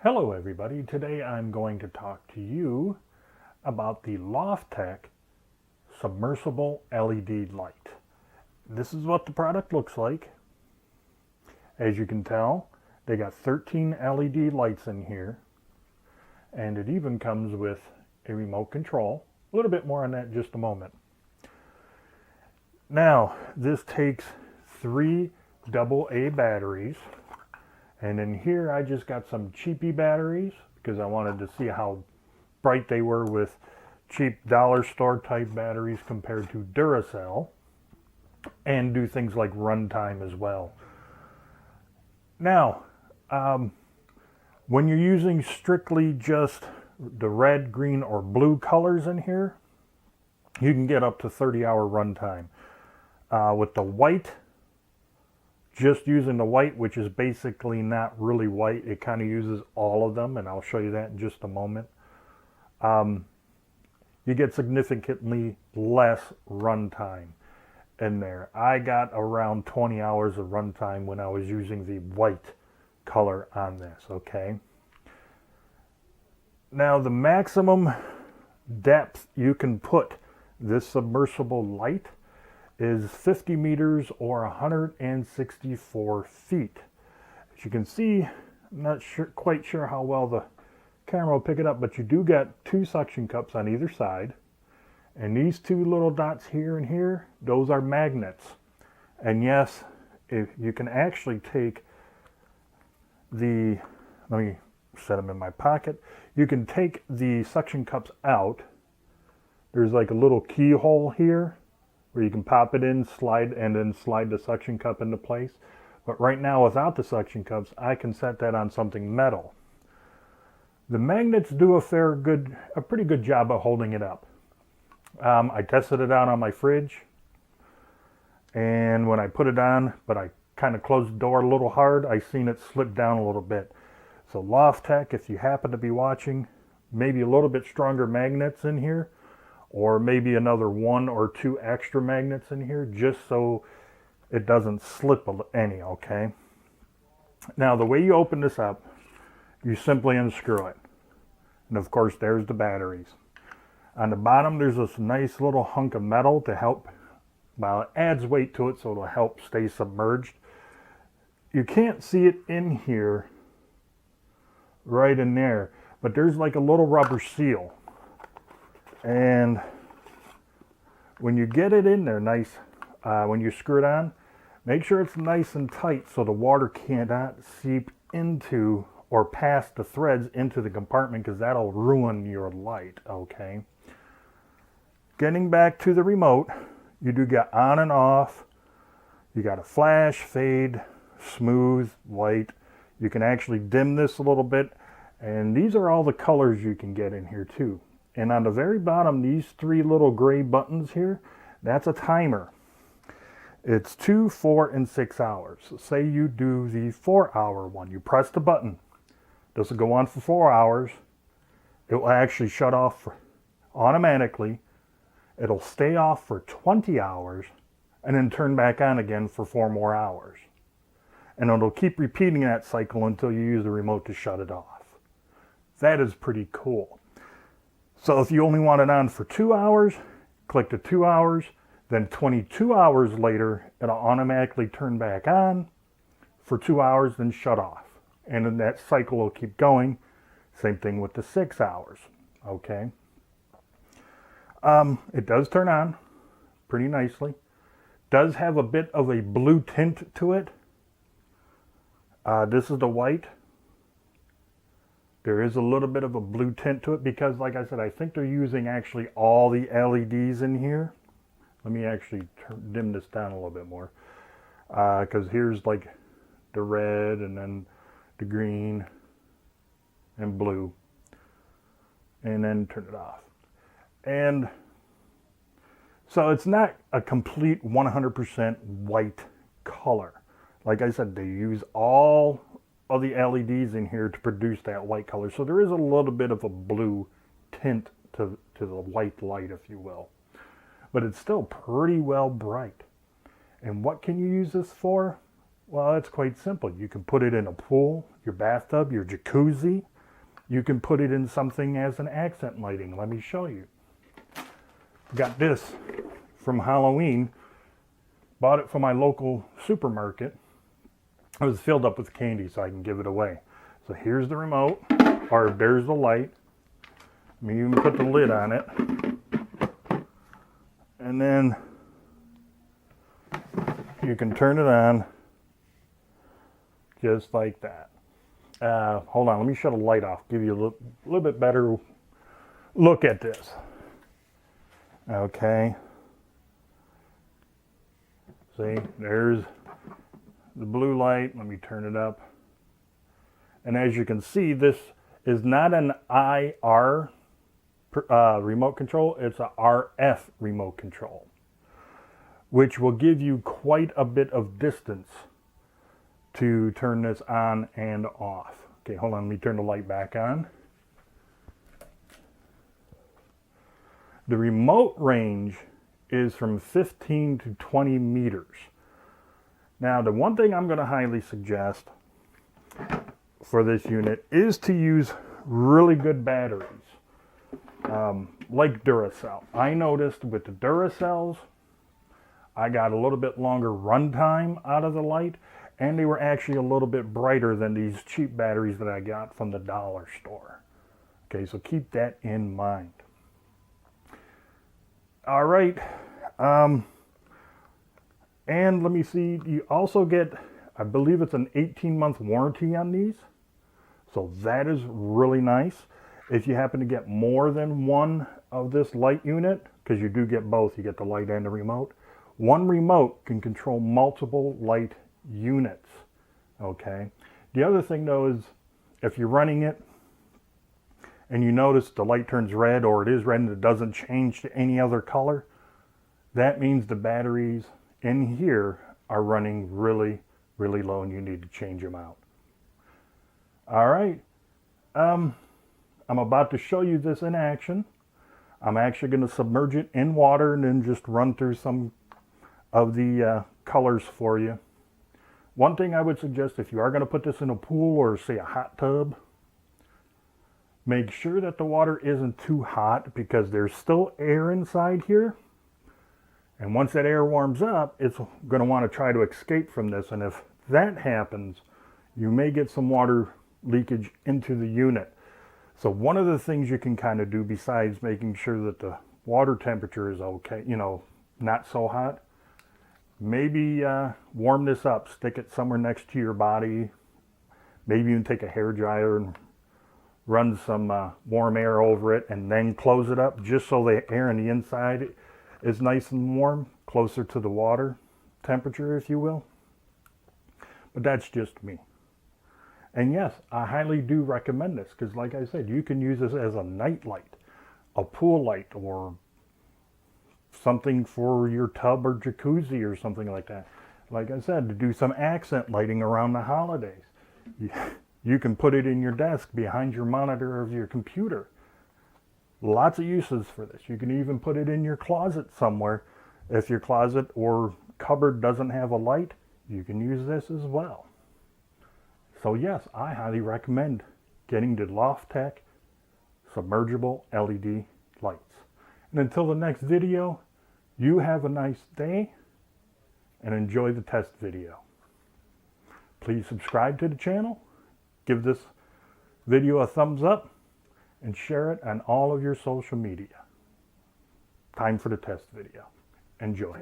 Hello everybody, today I'm going to talk to you about the LofTek Submersible LED light. This is what the product looks like. As you can tell, they got 13 LED lights in here, and it even comes with a remote control. A little bit more on that in just a moment. Now, this takes 3 AA batteries. And in here I just got some cheapy batteries because I wanted to see how bright they were with cheap dollar store type batteries compared to Duracell, and do things like Runtime as well. Now, when you're using strictly just the red, green, or blue colors in here, you can get up to 30-hour runtime. With the white, just using the white, which is basically not really white, it kind of uses all of them, and I'll show you that in just a moment. You get significantly less runtime in there. I got around 20 hours of runtime when I was using the white color on this, okay? Now, the maximum depth you can put this submersible light is 50 meters or 164 feet. As you can see, I'm not quite sure how well the camera will pick it up, but you do get 2 suction cups on either side. And these 2 little dots here and here, those are magnets. And yes, if you can actually take the, let me set them in my pocket. You can take the suction cups out. There's like a little keyhole here where you can pop it in, slide, and then slide the suction cup into place. But right now, without the suction cups, I can set that on something metal. The magnets do a pretty good job of holding it up. I tested it out on my fridge, and when I put it on, but I kind of closed the door a little hard, I seen it slip down a little bit. So LofTek, if you happen to be watching, maybe a little bit stronger magnets in here, or maybe another 1 or 2 extra magnets in here, just so it doesn't slip any, okay? Now, the way you open this up, you simply unscrew it. And of course, there's the batteries. On the bottom, there's this nice little hunk of metal to help, well, it adds weight to it, so it'll help stay submerged. You can't see it in here, right in there, but there's like a little rubber seal. And when you get it in there nice, when you screw it on, make sure it's nice and tight so the water cannot seep into or past the threads into the compartment, because that'll ruin your light, okay? Getting back to the remote, you do get on and off. You got a flash, fade, smooth, light. You can actually dim this a little bit, and these are all the colors you can get in here too. And on the very bottom, these 3 little gray buttons here, that's a timer. It's 2, 4, and 6 hours. So say you do the 4-hour one. You press the button. This will go on for 4 hours. It will actually shut off automatically. It'll stay off for 20 hours and then turn back on again for 4 more hours. And it'll keep repeating that cycle until you use the remote to shut it off. That is pretty cool. So if you only want it on for 2 hours, click the 2 hours, then 22 hours later, it'll automatically turn back on for 2 hours, then shut off. And then that cycle will keep going. Same thing with the 6 hours, okay? It does turn on pretty nicely. Does have a bit of a blue tint to it. This is the white. There is a little bit of a blue tint to it because, like I said, I think they're using actually all the LEDs in here. Let me actually dim this down a little bit more. Because here's like the red and then the green and blue. And then turn it off. And so it's not a complete 100% white color. Like I said, they use all of the LEDs in here to produce that white color. So there is a little bit of a blue tint to the white light, if you will. But it's still pretty well bright. And what can you use this for? Well, it's quite simple. You can put it in a pool. your bathtub, your jacuzzi. You can put it in something as an accent lighting. Let me show you. Got this from Halloween. Bought it from my local supermarket. It was filled up with candy so I can give it away. So here's the remote, or there's the light. Let me even put the lid on it. And then you can turn it on just like that. Hold on, let me shut the light off, give you a little bit better look at this. Okay. See, there's the blue light. Let me turn it up. And as you can see, this is not an IR remote control, it's a RF remote control, which will give you quite a bit of distance to turn this on and off. Okay, hold on, let me turn the light back on. The remote range is from 15 to 20 meters. Now, the one thing I'm going to highly suggest for this unit is to use really good batteries, like Duracell. I noticed with the Duracells, I got a little bit longer runtime out of the light, and they were actually a little bit brighter than these cheap batteries that I got from the dollar store. Okay, so keep that in mind. All right, and let me see, you also get, I believe it's an 18-month warranty on these. So that is really nice. If you happen to get more than one of this light unit, because you do get both, you get the light and the remote, one remote can control multiple light units, okay? The other thing though is, if you're running it and you notice the light turns red, or it is red and it doesn't change to any other color, that means the batteries in here are running really, really low and you need to change them out. All right, I'm about to show you this in action. I'm actually going to submerge it in water and then just run through some of the colors for you. One thing I would suggest, if you are going to put this in a pool or say a hot tub, make sure that the water isn't too hot, because there's still air inside here. And once that air warms up, it's going to want to try to escape from this. And if that happens, you may get some water leakage into the unit. So one of the things you can kind of do, besides making sure that the water temperature is okay, you know, not so hot, maybe warm this up, stick it somewhere next to your body. Maybe even take a hair dryer and run some warm air over it and then close it up, just so the air on the inside is nice and warm, closer to the water temperature, if you will. But that's just me. And yes, I highly do recommend this, because like I said, you can use this as a night light, a pool light, or something for your tub or jacuzzi or something like that. Like I said, to do some accent lighting around the holidays. You can put it in your desk behind your monitor of your computer. Lots of uses for this. You can even put it in your closet somewhere. If your closet or cupboard doesn't have a light, you can use this as well. So yes, I highly recommend getting the LofTek submergible LED lights. And until the next video, you have a nice day and enjoy the test video. Please subscribe to the channel, give this video a thumbs up, and share it on all of your social media. Time for the test video. Enjoy.